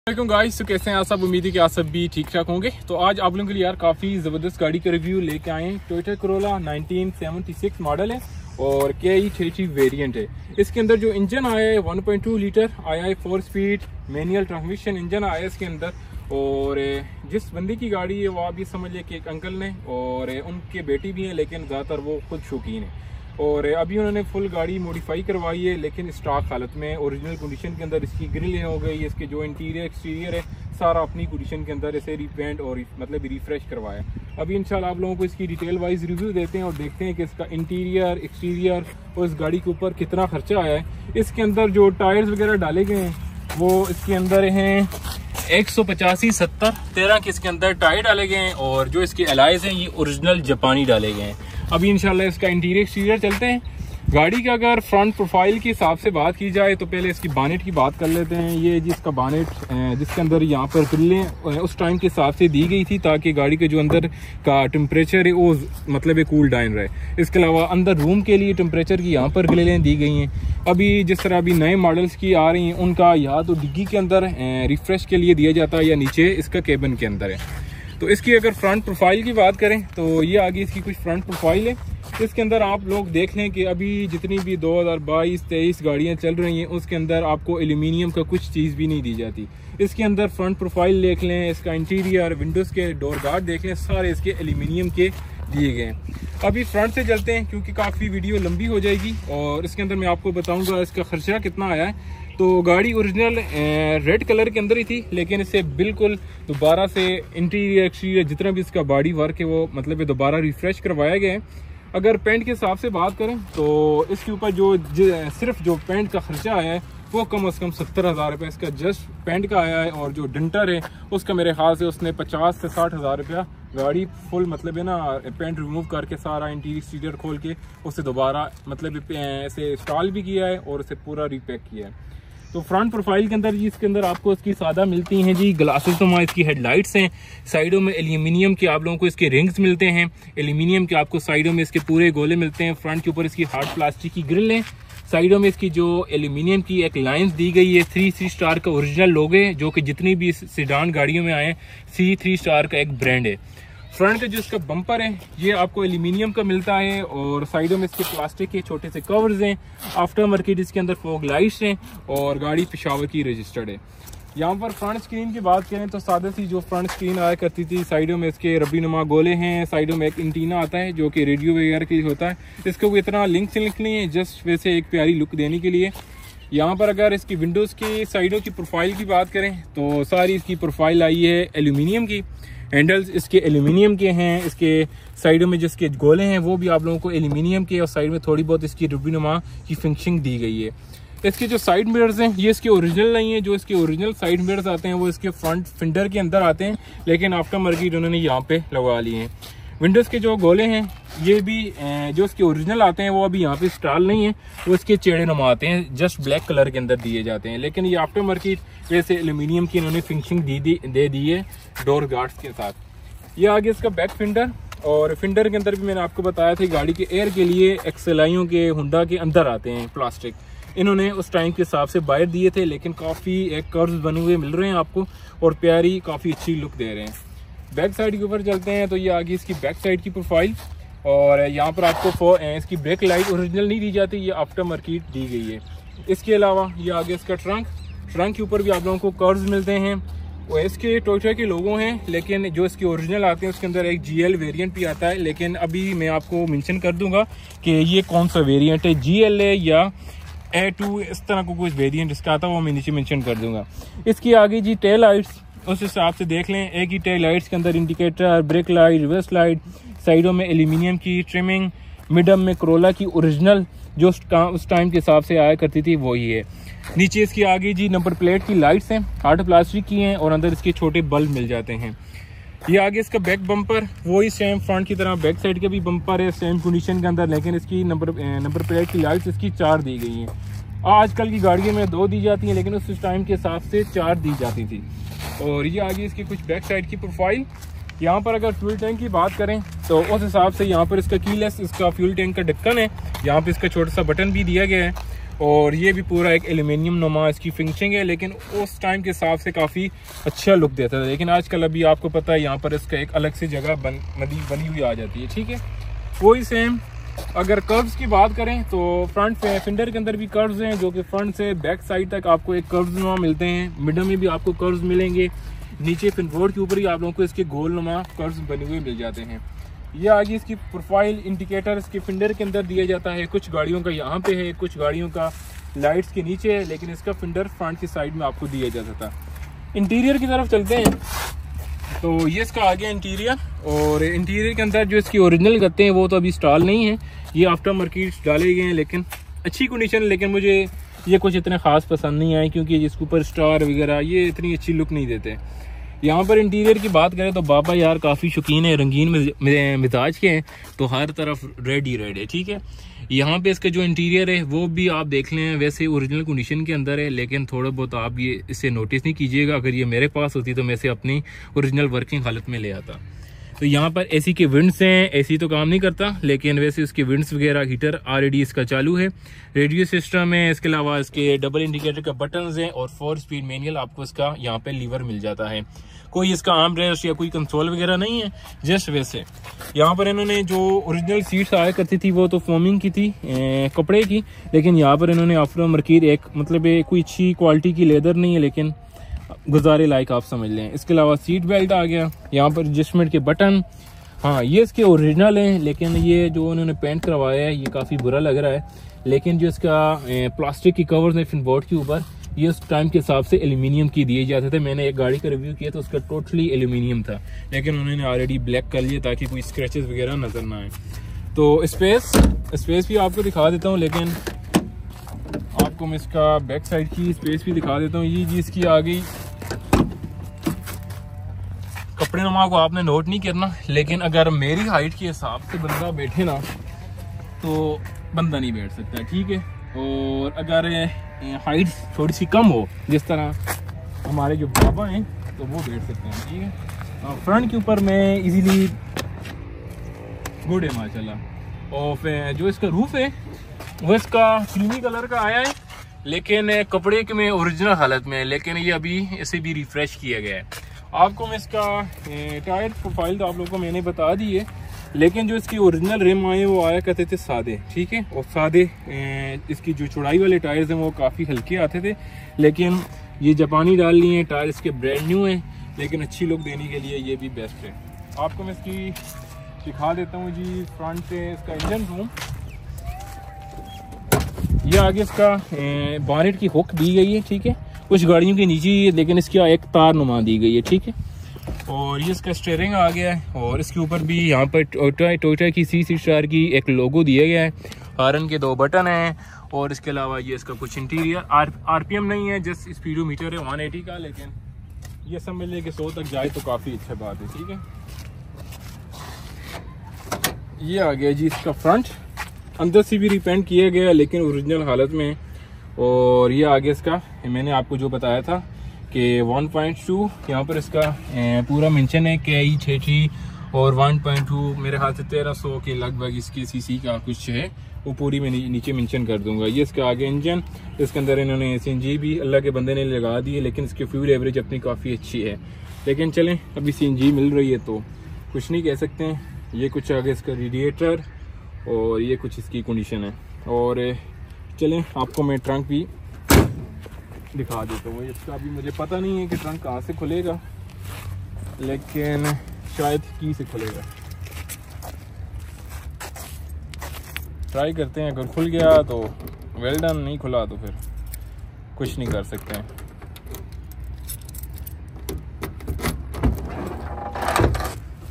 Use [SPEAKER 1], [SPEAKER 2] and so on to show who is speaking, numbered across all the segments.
[SPEAKER 1] Guys, तो कैसे हैं आप सब। उम्मीद है कि आप सब भी ठीक ठाक होंगे। तो आज आप लोगों के लिए यार काफ़ी ज़बरदस्त गाड़ी का रिव्यू लेके आए हैं। टोयोटा कोरोला 1976 मॉडल है और KE30 वेरिएंट है। इसके अंदर जो इंजन आया है 1.2 लीटर आया है, 4 स्पीड मैनुअल ट्रांसमिशन इंजन आया है इसके अंदर। और जिस बंदी की गाड़ी है वो आप ये समझ लें कि एक अंकल ने और उनके बेटी भी हैं, लेकिन ज़्यादातर वो खुद शौकीन है। और अभी उन्होंने फुल गाड़ी मॉडिफाई करवाई है, लेकिन स्टॉक हालत में ओरिजिनल कंडीशन के अंदर इसकी ग्रिल हो गई, इसके जो इंटीरियर एक्सटीरियर है सारा अपनी कंडीशन के अंदर इसे रिपेंट और मतलब रिफ्रेश करवाया। अभी इंशाल्लाह आप लोगों को इसकी डिटेल वाइज रिव्यू देते हैं और देखते हैं कि इसका इंटीरियर एक्सटीरियर और इस गाड़ी के ऊपर कितना खर्चा आया है। इसके अंदर जो टायर्स वगैरह डाले गए हैं वो इसके अंदर हैं 185/70 के इसके अंदर टायर डाले गए हैं और जो इसके एलाइज हैं ये ओरिजिनल जापानी डाले गए हैं। अभी इंशाल्लाह इसका इंटीरियर एक्सटीरियर चलते हैं। गाड़ी का अगर फ्रंट प्रोफाइल के हिसाब से बात की जाए तो पहले इसकी बानेट की बात कर लेते हैं। ये जिसका बानेट जिसके अंदर यहाँ पर ग्रिलें उस टाइम के हिसाब से दी गई थी ताकि गाड़ी के जो अंदर का टेम्परेचर है वो मतलब कूल डाउन रहे। इसके अलावा अंदर रूम के लिए टेम्परेचर की यहाँ पर ग्रिलें दी गई हैं। अभी जिस तरह अभी नए मॉडल्स की आ रही हैं उनका या तो डिग्गी के अंदर रिफ्रेश के लिए दिया जाता है या नीचे इसका केबिन के अंदर है। तो इसकी अगर फ्रंट प्रोफाइल की बात करें तो ये आगे इसकी कुछ फ्रंट प्रोफाइल है। इसके अंदर आप लोग देख लें कि अभी जितनी भी 2022-23 गाड़ियां चल रही हैं उसके अंदर आपको एल्यूमिनियम का कुछ चीज़ भी नहीं दी जाती। इसके अंदर फ्रंट प्रोफाइल देख लें, इसका इंटीरियर, विंडोज़ के डोर गार्ड देख लें, सारे इसके एल्यूमिनियम के दिए गए हैं। अभी फ्रंट से चलते हैं क्योंकि काफ़ी वीडियो लंबी हो जाएगी और इसके अंदर मैं आपको बताऊँगा इसका खर्चा कितना आया है। तो गाड़ी ओरिजिनल रेड कलर के अंदर ही थी, लेकिन इसे बिल्कुल दोबारा से इंटीरियर एक्सटीरियर जितना भी इसका बॉडी वर्क है वो मतलब दोबारा रिफ्रेश करवाया गया है। अगर पेंट के हिसाब से बात करें तो इसके ऊपर सिर्फ जो पेंट का खर्चा आया है वो कम से कम 70,000 रुपये इसका जस्ट पेंट का आया है। और जो डेंटर है उसका मेरे ख्याल से उसने 50 से 60,000 रुपया गाड़ी फुल मतलब है ना पेंट रिमूव करके सारा इंटीरियर एक्सटीरियर खोल के उसे दोबारा मतलब ऐसे इंस्टॉल भी किया है और उसे पूरा रिपैक किया है। तो फ्रंट प्रोफाइल के अंदर जी इसके अंदर आपको इसकी सादा मिलती हैं जी ग्लासेस नुमा इसकी हेडलाइट्स हैं। साइडों में एल्यूमिनियम के आप लोगों को इसके रिंग्स मिलते हैं, एल्यूमिनियम के आपको साइडों में इसके पूरे गोले मिलते हैं। फ्रंट के ऊपर इसकी हार्ड प्लास्टिक की ग्रिल है। साइडों में इसकी जो एल्यूमिनियम की एक लाइंस दी गई है। 3 स्टार का ओरिजिनल लोगो है जो कि जितनी भी सेडान गाड़ियों में आए हैं 3 स्टार का एक ब्रांड है। फ्रंट का जो इसका बम्पर है ये आपको एल्यूमिनियम का मिलता है और साइडों में इसके प्लास्टिक के छोटे से कवर्स हैं। आफ्टर मार्केट इसके अंदर फॉग लाइट्स हैं और गाड़ी पेशावर की रजिस्टर्ड है। यहाँ पर फ्रंट स्क्रीन की बात करें तो सादा सी जो फ्रंट स्क्रीन आया करती थी, साइडों में इसके रबी नुमा गोले हैं, साइडों में एक एंटीना आता है जो कि रेडियो वगैरह की होता है। इसको कोई इतना लिंक से नहीं है, जस्ट वैसे एक प्यारी लुक देने के लिए। यहाँ पर अगर इसकी विंडोज़ की साइडों की प्रोफाइल की बात करें तो सारी इसकी प्रोफाइल आई है एल्यूमिनियम की। हैंडल्स इसके एल्यूमिनियम के हैं, इसके साइडों में जिसके गोले हैं वो भी आप लोगों को एल्यूमिनियम के और साइड में थोड़ी बहुत इसकी रुबीनुमा की फिनिशिंग दी गई है। इसके जो साइड मिरर्स हैं ये इसके ओरिजिनल नहीं है। जो इसके ओरिजिनल साइड मिरर्स आते हैं वो इसके फ्रंट फिंडर के अंदर आते हैं, लेकिन आफ्टर मार्केट उन्होंने यहाँ पे लगवा लिए हैं। विंडोज़ के जो गोले हैं ये भी जो इसके ओरिजिनल आते हैं वो अभी यहाँ पे इंस्टॉल नहीं है, वो इसके चेड़े नुमा आते हैं, जस्ट ब्लैक कलर के अंदर दिए जाते हैं। लेकिन ये आफ्टर मार्केट वैसे एल्यूमिनियम की इन्होंने फिनिशिंग दे दी है डोर गार्ड्स के साथ। ये आगे इसका बैक फिंडर और फिंडर के अंदर भी मैंने आपको बताया था गाड़ी के एयर के लिए एक्सएलआईयों के हुंडा के अंदर आते हैं प्लास्टिक। इन्होंने उस टाइम के हिसाब से बाहर दिए थे, लेकिन काफ़ी एक कर्व्स बने हुए मिल रहे हैं आपको और प्यारी काफ़ी अच्छी लुक दे रहे हैं। बैक साइड के ऊपर चलते हैं तो ये आगे इसकी बैक साइड की प्रोफाइल और यहाँ पर आपको इसकी ब्रेक लाइट ओरिजिनल नहीं दी जाती, ये आफ्टर मार्केट दी गई है। इसके अलावा ये आगे इसका ट्रंक के ऊपर भी आप लोगों को कर्व्स मिलते हैं। वो इसके टोयोटा के लोगो हैं, लेकिन जो इसके ओरिजिनल आते हैं उसके अंदर एक GL वेरिएंट भी आता है। लेकिन अभी मैं आपको मेंशन कर दूंगा कि ये कौन सा वेरिएंट है, GL है या A2, इस तरह को कुछ वेरिएंट इसका आता है वो मैं नीचे मेंशन कर दूंगा। इसकी आगे जी टेल लाइट्स उस हिसाब से देख लें, एक ही टेल लाइट्स के अंदर indicator, brake light, reverse light, साइडों में एल्यूमिनियम की ट्रिमिंग, मिडम में कोरोला की ओरिजिनल जो उस टाइम के हिसाब से आया करती थी वही है। नीचे इसकी आगे जी नंबर प्लेट की लाइट्स हैं, हार्ड प्लास्टिक की हैं और अंदर इसके छोटे बल्ब मिल जाते हैं। ये आगे इसका बैक बम्पर वही सेम फ्रंट की तरह बैक साइड के भी बम्पर है सेम कंडीशन के अंदर, लेकिन इसकी नंबर प्लेट की लाइट्स इसकी 4 दी गई हैं। आजकल की गाड़ियों में 2 दी जाती हैं, लेकिन उस टाइम के हिसाब से 4 दी जाती थी। और ये आगे इसकी कुछ बैक साइड की प्रोफाइल। यहाँ पर अगर फ्यूल टैंक की बात करें तो उस हिसाब से यहाँ पर इसका कीलेस इसका फ्यूल टैंक का ढक्कन है, यहाँ पे इसका छोटा सा बटन भी दिया गया है और ये भी पूरा एक एल्यूमिनियम नुमा इसकी फिनिशिंग है, लेकिन उस टाइम के हिसाब से काफ़ी अच्छा लुक देता था। लेकिन आजकल अभी आपको पता है यहाँ पर इसका एक अलग से जगह बनी हुई आ जाती है। ठीक है, वही सेम अगर कर्व्स की बात करें तो फ्रंट फेंडर के अंदर भी कर्व्स हैं, जो कि फ्रंट से बैक साइड तक आपको एक कर्व्स नुमा मिलते हैं। मिडल में भी आपको कर्व्स मिलेंगे, नीचे फिनबोर्ड के ऊपर ही आप लोगों को इसके गोल नुमा कर्व्स बने हुए मिल जाते हैं। ये आगे इसकी प्रोफाइल इंडिकेटर इसके फिंडर के अंदर दिया जाता है। कुछ गाड़ियों का यहाँ पे है, कुछ गाड़ियों का लाइट्स के नीचे है, लेकिन इसका फिंडर फ्रंट की साइड में आपको दिया जाता था। इंटीरियर की तरफ चलते हैं तो ये इसका आगे इंटीरियर, और इंटीरियर के अंदर जो इसकी ओरिजिनल गत्ते हैं वो तो अभी स्टॉल नहीं है, ये आफ्टर मार्केट डाले गए हैं, लेकिन अच्छी कंडीशन। लेकिन मुझे ये कुछ इतने ख़ास पसंद नहीं आए, क्योंकि इसके ऊपर स्टार वगैरह ये इतनी अच्छी लुक नहीं देते। यहाँ पर इंटीरियर की बात करें तो बाबा यार काफ़ी शौकीन है, रंगीन मिजाज के हैं, तो हर तरफ रेड ही रेड है। ठीक है, यहाँ पे इसका जो इंटीरियर है वो भी आप देख लें, वैसे ओरिजिनल कंडीशन के अंदर है, लेकिन थोड़ा बहुत आप ये इसे नोटिस नहीं कीजिएगा। अगर ये मेरे पास होती तो मैं इसे अपनी ओरिजिनल वर्किंग हालत में ले आता। तो यहाँ पर एसी के विंड्स हैं, एसी तो काम नहीं करता, लेकिन वैसे उसके विंड्स वगैरह हीटर ऑलरेडी इसका चालू है। रेडियो सिस्टम है, इसके अलावा इसके डबल इंडिकेटर का बटन्स हैं, और 4 स्पीड मैनुअल आपको इसका यहाँ पे लीवर मिल जाता है। कोई इसका आर्म रेस्ट या कोई कंसोल वगैरह नहीं है, जस्ट वैसे। यहाँ पर इन्होंने जो ओरिजिनल सीट्स आया करती थी वो तो फोमिंग की थी, कपड़े की, लेकिन यहाँ पर इन्होंने आफ्टर मार्केट एक मतलब कोई अच्छी क्वालिटी की लेदर नहीं है, लेकिन गुजारे लायक आप समझ लें। इसके अलावा सीट बेल्ट आ गया, यहाँ पर एडजस्टमेंट के बटन, हाँ ये इसके ओरिजिनल हैं, लेकिन ये जो उन्होंने पेंट करवाया है ये काफ़ी बुरा लग रहा है। लेकिन जो इसका प्लास्टिक की कवर्स है फिनबोर्ड के ऊपर, ये उस टाइम के हिसाब से एल्यूमिनियम की दिए जाते थे। मैंने एक गाड़ी का रिव्यू किया तो उसका टोटली एल्यूमिनियम था, लेकिन उन्होंने ऑलरेडी ब्लैक कर लिया ताकि कोई स्क्रैचेस वगैरह नजर ना आए। तो स्पेस भी आपको दिखा देता हूँ, लेकिन आपको मैं इसका बैक साइड की स्पेस भी दिखा देता हूँ। ये जी इसकी आ गई, कपड़े नुमा को आपने नोट नहीं करना, लेकिन अगर मेरी हाइट के हिसाब से बंदा बैठे ना तो बंदा नहीं बैठ सकता। ठीक है, और अगर हाइट थोड़ी सी कम हो, जिस तरह हमारे जो बाबा हैं, तो वो बैठ सकते हैं। ठीक है, फ्रंट के ऊपर मैं इजीली गुड है माशाल्लाह। और फिर जो इसका रूफ है वो इसका क्रीमी कलर का आया है, लेकिन कपड़े के में ओरिजिनल हालत में है, लेकिन ये अभी इसे भी रिफ्रेश किया गया है। आपको मैं इसका टायर प्रोफाइल तो आप लोगों को मैंने बता दी है, लेकिन जो इसकी ओरिजिनल रिम आए वो आया करते थे सादे। ठीक है, और सादे इसकी जो चौड़ाई वाले टायर्स हैं वो काफ़ी हल्के आते थे, लेकिन ये जापानी डाल लिए हैं, टायर इसके ब्रांड न्यू हैं, लेकिन अच्छी लुक देने के लिए ये भी बेस्ट है। आपको मैं इसकी दिखा देता हूँ जी। फ्रंट से इसका इंजन रूम, ये आगे इसका बॉनेट की हुक दी गई है। ठीक है, कुछ गाड़ियों के नीचे ही, लेकिन इसकी एक तार नुमा दी गई है। ठीक है, और ये इसका स्टीयरिंग आ गया है, और इसके ऊपर भी यहाँ पर टोयोटा की C6 स्टार की एक लोगो दिया गया है। हॉर्न के 2 बटन हैं, और इसके अलावा ये इसका कुछ इंटीरियर RPM नहीं है, जस्ट स्पीडोमीटर है 180 का, लेकिन ये समझ लें कि 100 तक जाए तो काफ़ी अच्छा बात है। ठीक है, ये आ गया जी इसका फ्रंट, अंदर से भी रिपेंट किया गया लेकिन ओरिजिनल हालत में। और ये आगे इसका मैंने आपको जो बताया था कि 1.2 यहाँ पर इसका पूरा मेंशन है KI 63, और 1.2 मेरे हाथ से 1300 के लगभग इसके CC का कुछ है, वो पूरी मैं नीचे मेंशन कर दूंगा। ये इसका आगे इंजन, इसके अंदर इन्होंने CNG भी अल्लाह के बंदे ने लगा दी है, लेकिन इसकी फ्यूल एवरेज अपनी काफ़ी अच्छी है। लेकिन चलें, अभी CNG मिल रही है तो कुछ नहीं कह सकते हैं। ये कुछ आगे इसका रेडिएटर, और ये कुछ इसकी कंडीशन है। और चलें आपको मैं ट्रंक भी दिखा देता हूँ। इसका भी मुझे पता नहीं है कि ट्रंक कहाँ से खुलेगा, लेकिन शायद की से खुलेगा। ट्राई करते हैं, अगर खुल गया तो वेल डन, नहीं खुला तो फिर कुछ नहीं कर सकते हैं।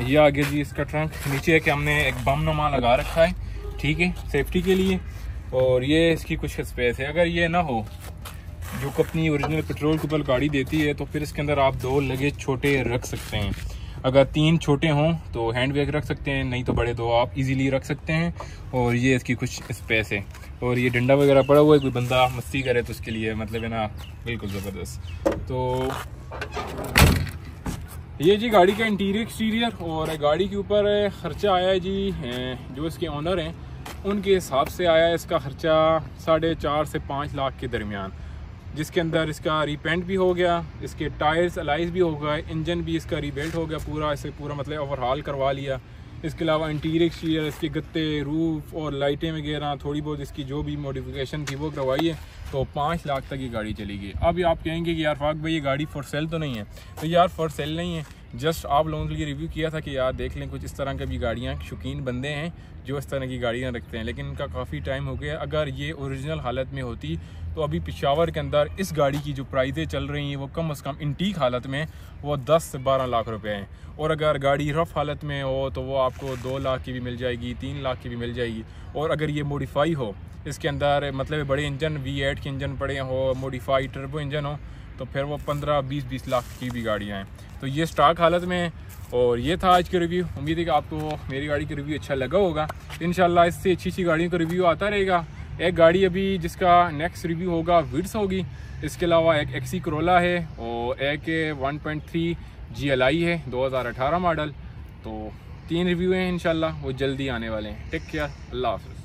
[SPEAKER 1] ये आगे जी इसका ट्रंक, नीचे है कि हमने एक बम नुमा लगा रखा है। ठीक है, सेफ्टी के लिए। और ये इसकी कुछ स्पेस है, अगर ये ना हो जो कंपनी ओरिजिनल पेट्रोल के ऊपर गाड़ी देती है, तो फिर इसके अंदर आप 2 लगेज छोटे रख सकते हैं। अगर 3 छोटे हों तो हैंड बैग रख सकते हैं, नहीं तो बड़े 2 आप इजीली रख सकते हैं। और ये इसकी कुछ स्पेस है, और ये डंडा वगैरह पड़ा हुआ है, कोई बंदा मस्ती करे तो उसके लिए मतलब है ना, बिल्कुल ज़बरदस्त। तो ये जी गाड़ी का इंटीरियर एक्सटीरियर। और गाड़ी के ऊपर खर्चा आया है जी, जो इसके ऑनर हैं उनके हिसाब से आया इसका ख़र्चा 4.5 से 5 लाख के दरमियान, जिसके अंदर इसका रीपेंट भी हो गया, इसके टायर्स अलाइज भी हो गए, इंजन भी इसका रीबिल्ट हो गया पूरा, इसे पूरा मतलब ओवरहाल करवा लिया। इसके अलावा इंटीरियर एक्सटीरियर, इसके गत्ते, रूफ और लाइटें वगैरह थोड़ी बहुत इसकी जो भी मॉडिफिकेशन थी वो करवाई है, तो 5 लाख तक ये गाड़ी चलेगी। अब आप कहेंगे कि यार फाक भाई ये गाड़ी फॉर सेल तो नहीं है, तो यार फॉर सेल नहीं है, जस्ट आप लोगों के लिए रिव्यू किया था कि यार देख लें, कुछ इस तरह के भी गाड़ियाँ, शौकीन बंदे हैं जो इस तरह की गाड़ियाँ रखते हैं, लेकिन इनका काफ़ी टाइम हो गया। अगर ये ओरिजिनल हालत में होती तो अभी पेशावर के अंदर इस गाड़ी की जो प्राइजें चल रही हैं वो कम से कम इंटीक हालत में वो 10 से 12 लाख रुपए हैं, और अगर गाड़ी रफ़ हालत में हो तो वो आपको 2 लाख की भी मिल जाएगी, 3 लाख की भी मिल जाएगी। और अगर ये मॉडिफाई हो, इसके अंदर मतलब बड़े इंजन V8 के इंजन पड़े हो, मॉडिफाई टर्बो इंजन हो, तो फिर वो 15-20 लाख की भी गाड़ियाँ हैं। तो ये स्टॉक हालत में है। और ये था आज का रिव्यू। उम्मीद है कि आपको मेरी गाड़ी का रिव्यू अच्छा लगा होगा। इंशाल्लाह इससे अच्छी गाड़ियों का रिव्यू आता रहेगा। एक गाड़ी अभी जिसका नेक्स्ट रिव्यू होगा विड्स होगी, इसके अलावा एक XC Corolla है और एक 1.3 GLI है 2018 मॉडल। तो 3 रिव्यू हैं इंशाल्लाह, वो जल्दी आने वाले हैं। टेक केयर, अल्लाह हाफ़िज़।